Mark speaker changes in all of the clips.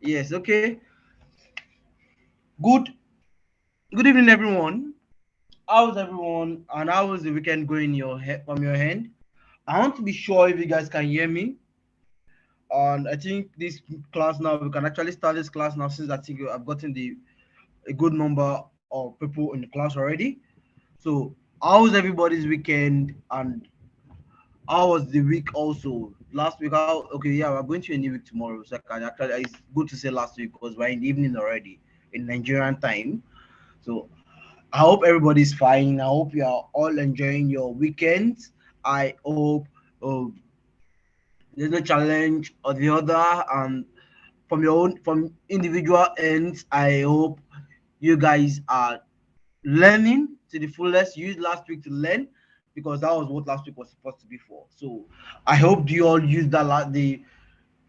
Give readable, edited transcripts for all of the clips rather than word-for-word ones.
Speaker 1: Yes, okay. Good good evening everyone. How's everyone and how was the weekend going your from your end? I want to be sure if you guys can hear me. And I think this class now we can actually start this class now since I think I've gotten the a good number of people in the class already. So how's everybody's weekend and how was the week also? Last week, how okay, yeah, we're going to a new week tomorrow. So I can actually it's good to say last week because we're in the evening already in Nigerian time. So I hope everybody's fine. I hope you are all enjoying your weekend. I hope uh, there's no challenge or the other. And from your own, from individual ends, I hope you guys are learning to the fullest. Use last week to learn because that was what last week was supposed to be for. So I hope you all use the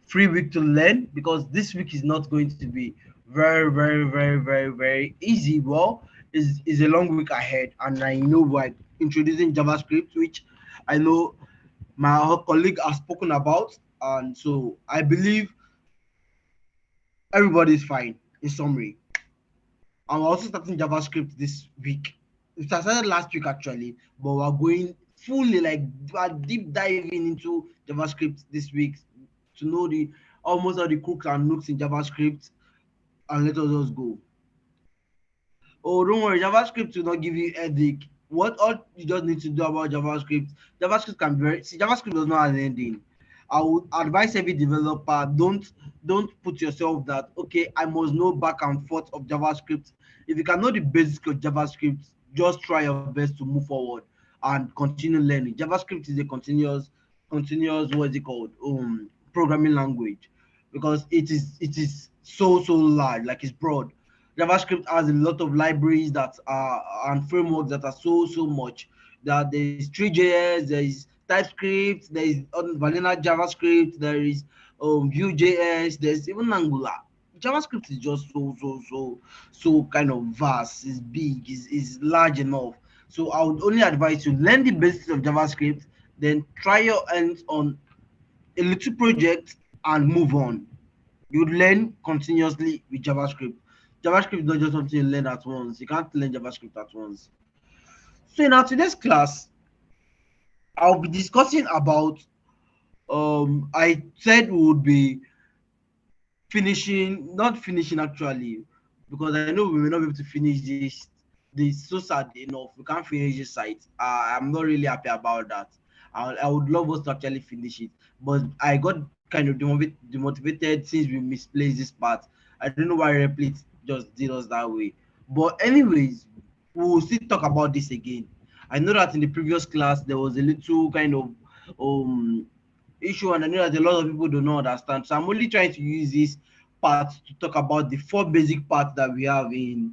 Speaker 1: free week to learn because this week is not going to be very easy. Well, is a long week ahead, and I know we're introducing JavaScript, which I know my colleague has spoken about, and so I believe everybody is fine. In summary, I'm also starting JavaScript this week. It started last week actually, but we're going fully like deep diving into JavaScript this week to know the almost all the crooks and nooks in JavaScript and let us just go. Oh, don't worry, JavaScript will not give you headache. What all you just need to do about JavaScript, JavaScript can be very see JavaScript does not have an ending. I would advise every developer don't put yourself that okay, I must know back and forth of JavaScript. If you can know the basics of JavaScript, just try your best to move forward and continue learning. JavaScript is a continuous what is it called? Programming language because it is so large, like it's broad. JavaScript has a lot of libraries that are and frameworks that are so much. That there is 3JS, there is TypeScript, there is vanilla JavaScript, there is Vue.js, there's even Angular. JavaScript is just so kind of vast, is big, is large enough. So I would only advise you learn the basics of JavaScript, then try your hands on a little project and move on. You learn continuously with JavaScript. JavaScript is not just something you learn at once. You can't learn JavaScript at once. So in our today's class, I'll be discussing about I said we would be finishing, not finishing actually, because I know we may not be able to finish this so sad enough. We can't finish this site. I'm not really happy about that. I would love us to actually finish it, but I got kind of demotivated since we misplaced this part. I don't know why Replit just did us that way. But anyways, we will still talk about this again. I know that in the previous class there was a little kind of um issue, and I know that a lot of people do not understand. So I'm only trying to use this part to talk about the four basic parts that we have to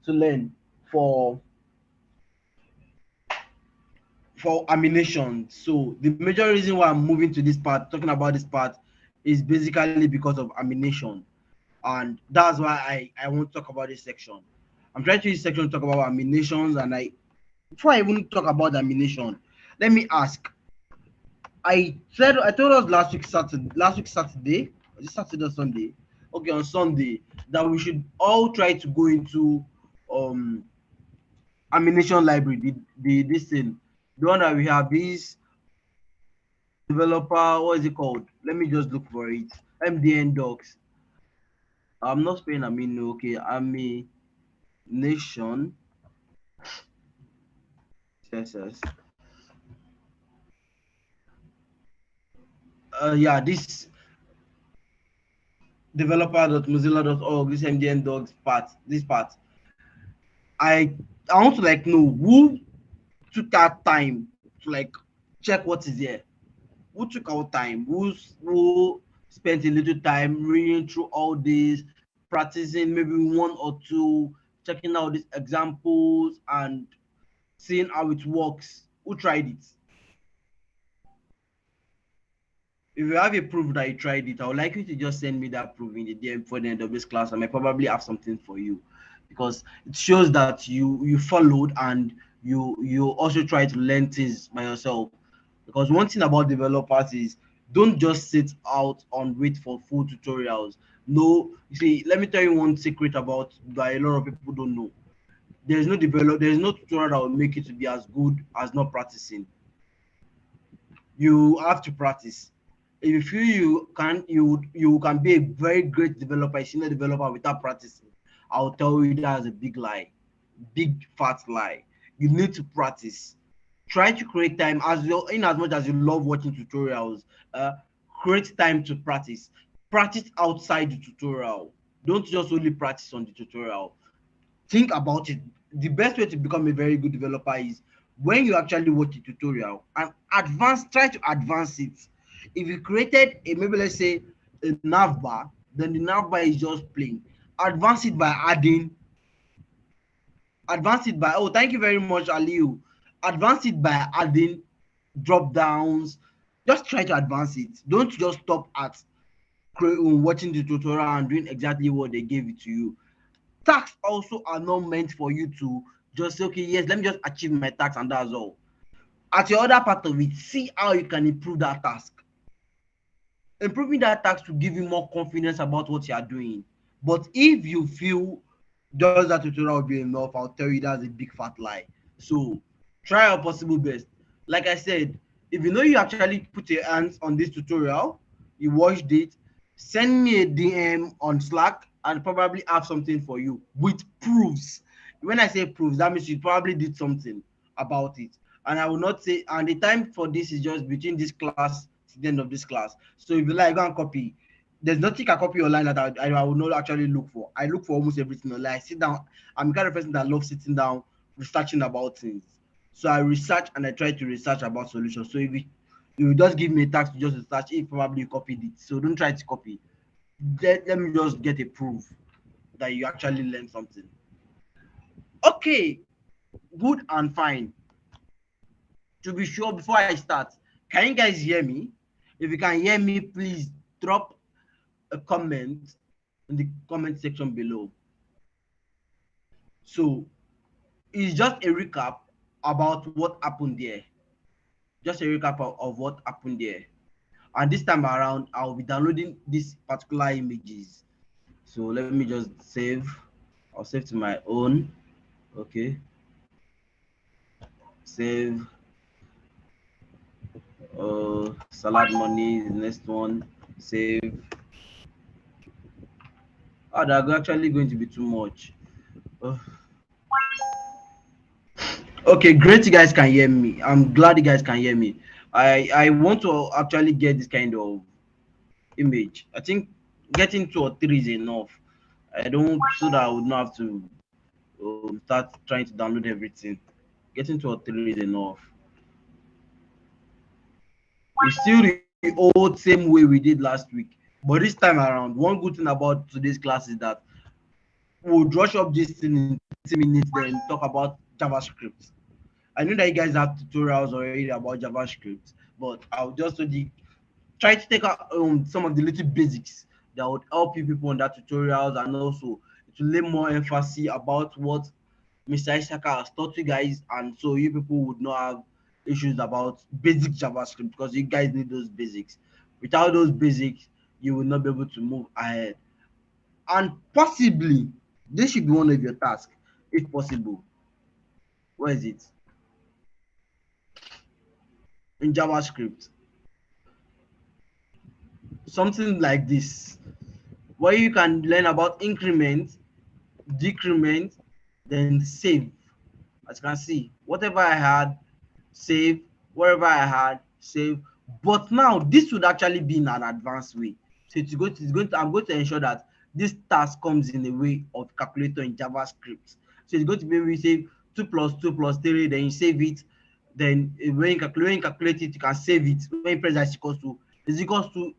Speaker 1: learn for for amination. So the major reason why I'm moving to this part, talking about this part, is basically because of amination, and that's why I want to talk about this section. I'm trying to use section to talk about aminations, and I before I even talk about amination, let me ask. I told us last week Saturday, was it Saturday or Sunday? Okay, on Sunday that we should all try to go into um amination library, the this thing, the one that we have is developer, what is it called? Let me just look for it. MDN docs. I'm not spelling amino, okay, amination. Yes. Yeah, this developer.mozilla.org, this MDN docs part, this part. I I want to like know who took that time to like check what is there. Who took our time? Who spent a little time reading through all this, practicing maybe one or two, checking out these examples and seeing how it works? Who tried it? If you have a proof that you tried it, I would like you to just send me that proof in the DM before the end of this class. I might probably have something for you because it shows that you followed and you also try to learn things by yourself. Because one thing about developers is Don't just sit out and wait for full tutorials. No, you see, let me tell you one secret about that a lot of people don't know. There's no tutorial that will make it to be as good as not practicing. You have to practice. If you feel you can be a very great developer, a senior developer without practicing, I'll tell you that is a big lie, big fat lie. You need to practice. Try to create time in as much as you love watching tutorials. Uh, Create time to practice. Practice outside the tutorial. Don't just only practice on the tutorial. Think about it. The best way to become a very good developer is when you actually watch a tutorial and try to advance it. If you created a, maybe let's say, a nav bar, then the nav bar is just plain. Advance it by oh, thank you very much, Aliu. Advance it by adding drop downs. Just try to advance it. Don't just stop at watching the tutorial and doing exactly what they gave it to you. Tasks also are not meant for you to just say, okay, yes, let me just achieve my task and that's all. At your other part of it, see how you can improve that task. Improving that task will give you more confidence about what you are doing. But if you feel just that tutorial will be enough, I'll tell you that's a big fat lie. So try your possible best. Like I said, if you know you actually put your hands on this tutorial, you watched it, send me a DM on Slack and probably have something for you with proofs. When I say proofs, that means you probably did something about it. And I will not say, and the time for this is just between this class to the end of this class. So if you like, go and copy. There's nothing I copy online that I will not actually look for. I look for almost everything online. I sit down. I'm the kind of person that loves sitting down, researching about things. So I research and I try to research about solutions. So if you just give me a task to just research, if probably you copied it. So don't try to copy. Let me just get a proof that you actually learned something. Okay, good and fine. To be sure, before I start, can you guys hear me? If you can hear me, please drop a comment in the comment section below. So it's just a recap about what happened there. Just a recap of what happened there. And this time around, I'll be downloading these particular images. So let me just save. I'll save to my own. Okay. Save. Salad money. The next one. Save. Oh, that's actually going to be too much. Okay, great. You guys can hear me. I'm glad you guys can hear me. I want to actually get this kind of image. I think getting 2 or 3 is enough. I don't, so that I would not have to start trying to download everything. Getting 2 or 3 is enough. It's still the old same way we did last week, but this time around, one good thing about today's class is that we'll rush up this thing in 30 minutes, then talk about JavaScript. I know that you guys have tutorials already about JavaScript, but I'll just try to take out some of the little basics that would help you people on that tutorials, and also to lay more emphasis about what Mr. Isaka has taught you guys, and so you people would not have issues about basic JavaScript because you guys need those basics. Without those basics, you will not be able to move ahead. And possibly, this should be one of your tasks, if possible. Where is it? In JavaScript. Something like this, where you can learn about increment, decrement, then save. As you can see, whatever I had, save, wherever I had, save. But now this would actually be in an advanced way. So I'm going to ensure that this task comes in a way of calculator in JavaScript. So it's going to be we save 2 plus 2 plus 3, then you save it. Then when you calculate it, you can save it. When you press that is equals to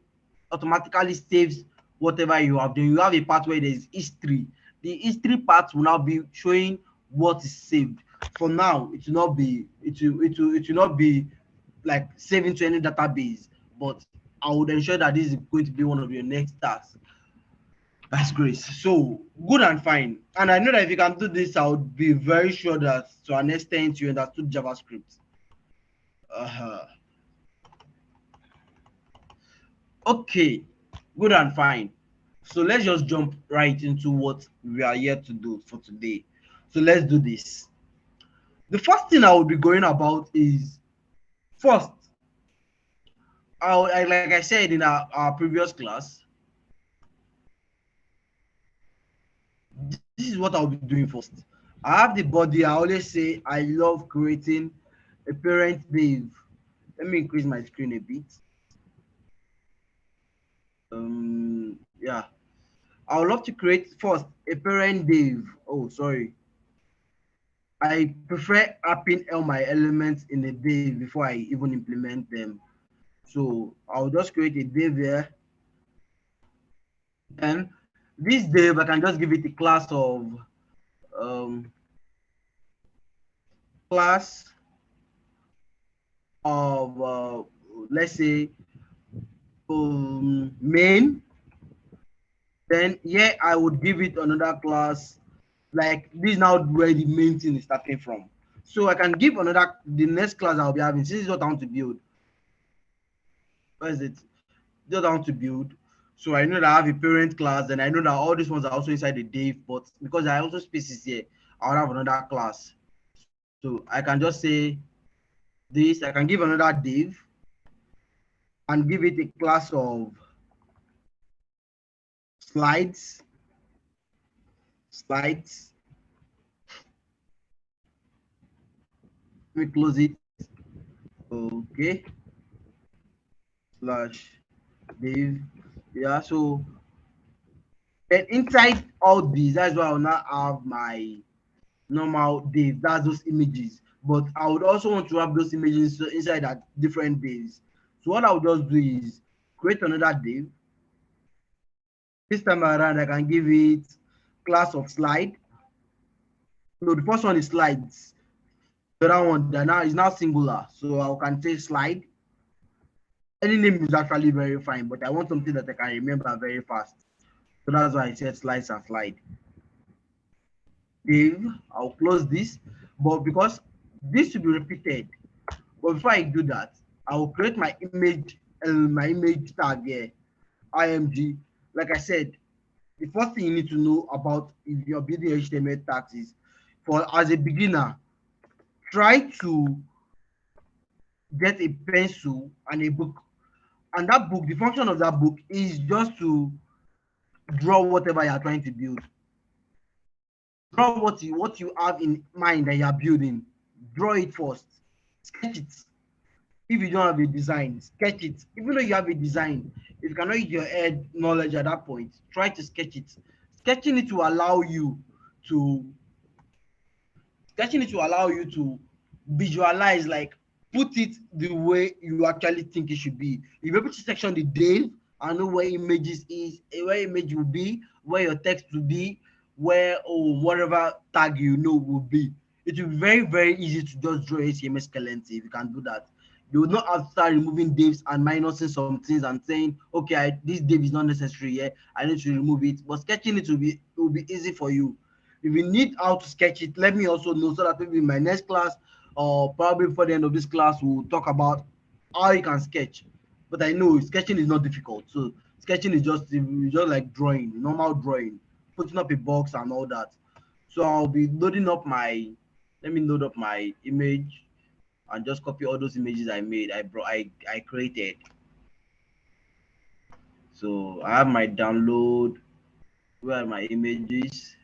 Speaker 1: automatically saves whatever you have. Then you have a part where there's history. The history part will now be showing what is saved. For now, it will not be like saving to any database, but I would ensure that this is going to be one of your next tasks. That's great. So good and fine. And I know that if you can do this, I would be very sure that to an extent you understood JavaScript. Okay, good and fine. So let's just jump right into what we are here to do for today. So let's do this. The first thing I will be going about is first, like I said in our previous class, this is what I'll be doing first. I have the body. I always say I love creating a parent div. Let me increase my screen a bit. Yeah, I would love to create first a parent div. Oh, sorry. I prefer apping all my elements in a div before I even implement them. So I'll just create a div here. And this div, I can just give it a class of um, class of let's say main. Then yeah, I would give it another class. Like this is now where the main thing is starting from. So I can give another the next class I'll be having. This is what I want to build. Where is it? Just want to build. So I know that I have a parent class, and I know that all these ones are also inside the div, but because I also spaces here, I'll have another class. So I can just say this, I can give another div and give it a class of slides. Slides. Let me close it. Okay. Slash div. Yeah, so then inside all these, that's why I'll now have my normal div. That's those images. But I would also want to have those images inside that different divs. So what I would just do is create another div. This time around, I can give it class of slide. No, the first one is slides. The other one that now is now singular. So I can say slide. Any name is actually very fine, but I want something that I can remember very fast. So that's why I said slides and slide. Div, I'll close this. But because this should be repeated, but before I do that, I will create my image tag here, img. Like I said, the first thing you need to know about if you're building HTML tags is, for as a beginner, try to get a pencil and a book. And that book, the function of that book is just to draw whatever you are trying to build. Draw what you have in mind that you are building. Draw it first. Sketch it. If you don't have a design, sketch it. Even though you have a design, if you cannot use your head knowledge at that point, try to sketch it. Sketching it to allow you to visualize, like put it the way you actually think it should be. You'll be able to section the div and know where images is, where image will be, where your text will be, where or whatever tag you know will be. It will be very, very easy to just draw HTML skeleton if you can do that. You will not have to start removing divs and minusing some things and saying, okay, this div is not necessary here. I need to remove it. But sketching it will be easy for you. If you need how to sketch it, let me also know, so that maybe in my next class or probably before the end of this class, we'll talk about how you can sketch. But I know sketching is not difficult. So sketching is just like drawing, normal drawing, putting up a box and all that. So I'll be loading up my, let me load up my image and just copy all those images I made, I created. So I have my download. Where are my images?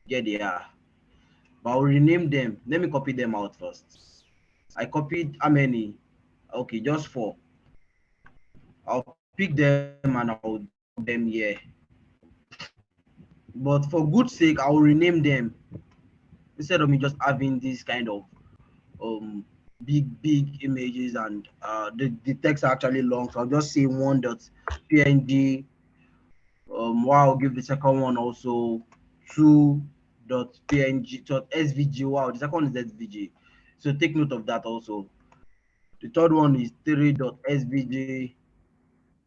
Speaker 1: Yeah, they are. But I'll rename them. Let me copy them out first. I copied how many? Okay, just 4. I'll pick them and I'll put them here. But for good sake, I will rename them instead of me just having this kind of big images and the text are actually long. So I'll just say 1.png. Wow, I'll give the second one also 2.png.svg. Wow, the second one is svg. So take note of that also. The third one is 3.svg,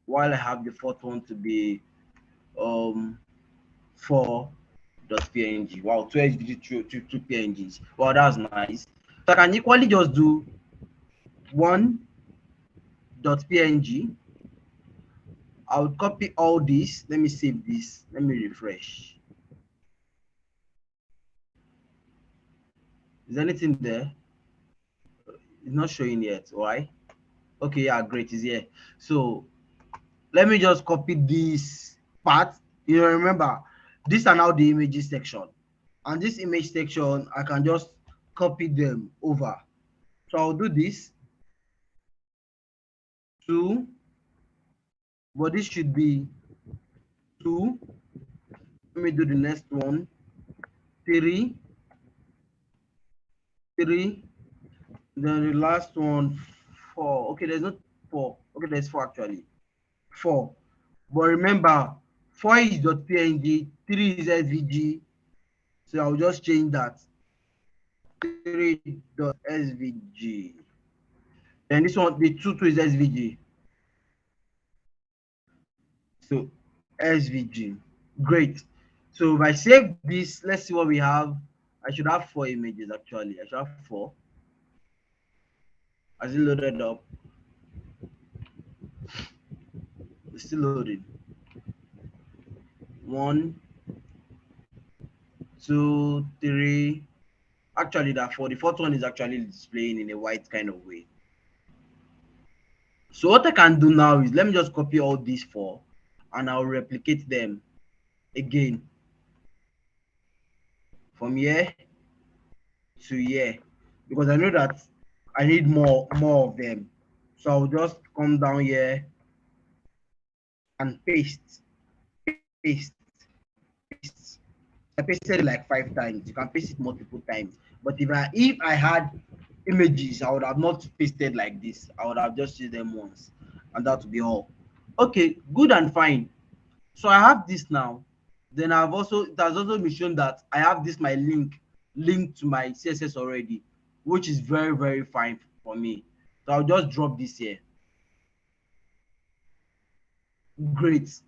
Speaker 1: while I have the fourth one to be 4.png. Wow, 2 svg, two pngs. Wow, that's nice. So I can equally just do 1 .png. I would copy all this. Let me save this. Let me refresh. Is anything there? It's not showing yet. Why? Okay, yeah, great. It's here. So let me just copy this part. You know, remember, these are now the images section. And this image section, I can just copy them over. So I'll do this. 2, but this should be 2. Let me do the next one. 3, 3. Then the last one, 4. Okay, there's not 4. Okay, there's 4 actually. 4. But remember, 4 is .png, 3 is svg. So I'll just change that. 3.svg. And this one, the 2 is svg. So svg. Great. So if I save this, let's see what we have. I should have 4 images actually. I should have 4. As it loaded up. It's still loading. 1, 2, 3. Actually, that 4. The fourth one is actually displaying in a white kind of way. So what I can do now is let me just copy all these 4 and I'll replicate them again from here to here, because I know that I need more of them. So I'll just come down here and paste. I pasted it like 5 times. You can paste it multiple times. But if I had images, I would have not pasted like this. I would have just used them once, and that would be all. Okay, good and fine. So I have this now. Then it has also been shown that I have this my link to my CSS already, which is very, very fine for me. So I'll just drop this here. Great.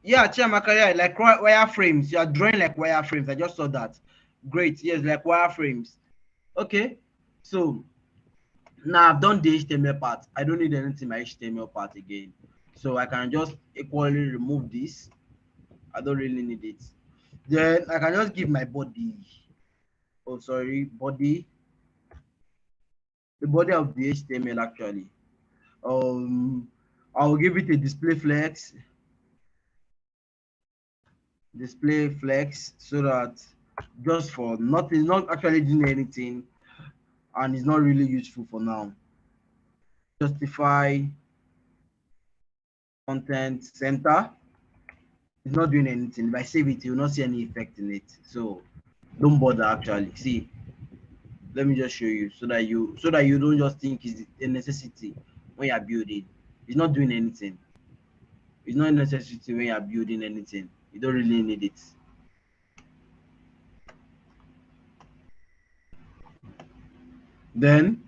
Speaker 1: Yeah, Chiamaka, yeah, like wireframes. You are drawing like wireframes. I just saw that. Great. Yes, like wireframes. Okay. So now I've done the HTML part. I don't need anything in my HTML part again. So I can just equally remove this. I don't really need it. Then I can just give my body. Oh, sorry, body. The body of the HTML actually. I'll give it a display flex, so that just for nothing, not actually doing anything, and it's not really useful for now. Justify content center. It's not doing anything. If I save it, you'll not see any effect in it. So don't bother actually. See, let me just show you so that you don't just think it's a necessity when you're building. It's not doing anything. It's not a necessity when you're building anything. You don't really need it. Then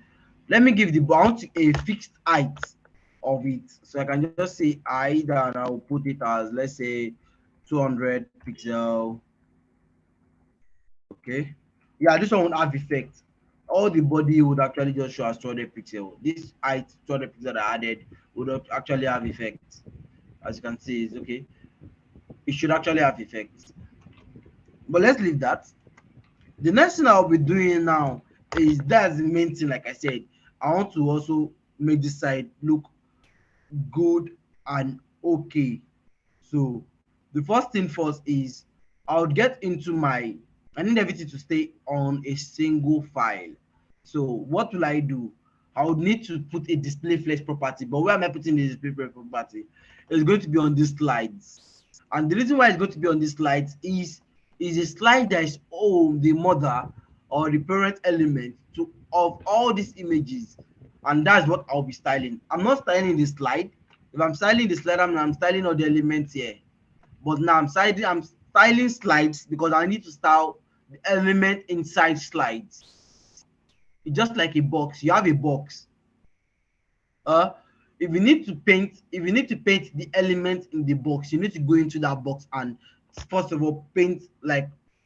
Speaker 1: let me give the bound a fixed height of it. So I can just say height, and I'll put it as, let's say, 200 pixel. Okay. Yeah, this one won't have effect. All the body would actually just show as 200 pixel. This height 200 pixel that I added would actually have effect. As you can see, it's okay. It should actually have effect. But let's leave that. The next thing I'll be doing now is, that's the main thing. Like I said, I want to also make this side look good and okay. So the first thing first is I'll get into I need everything to stay on a single file. So what will I do? I would need to put a display flex property, but where am I putting the display flex property? It's going to be on these slides. And the reason why it's going to be on these slides is a slide that is the mother or the parent element of all these images. And that's what I'll be styling. I'm not styling the slide. If I'm styling the slide, I'm styling all the elements here. But now I'm styling slides because I need to style the element inside slides. It's just like a box. You have a box. If you need to paint the element in the box, you need to go into that box and first of all paint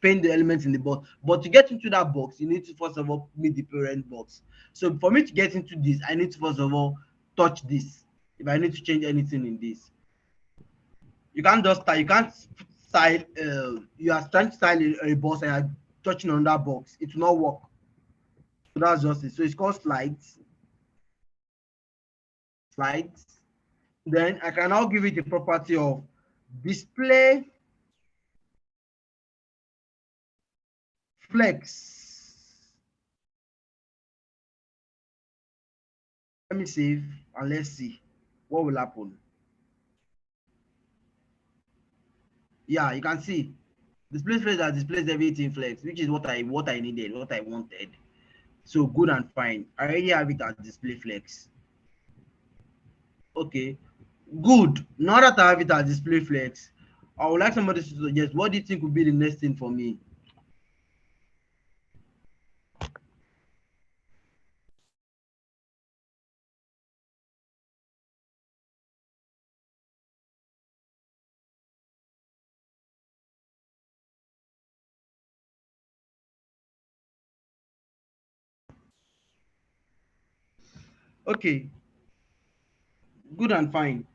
Speaker 1: paint the elements in the box. But to get into that box, you need to first of all meet the parent box. So for me to get into this, I need to first of all touch this. If I need to change anything in this, you can't just style. You can't style. You are trying to style a box and you're touching on that box. It will not work. So that's just it. So it's called slides. Slides. Then I can now give it the property of display flex. Let me save and let's see what will happen. Yeah, you can see display flex that displays everything flex, which is what I needed, what I wanted. So good and fine. I already have it as display flex. Okay, good. Now that I have it as display flex, I would like somebody to suggest what do you think would be the next thing for me? Okay, good and fine.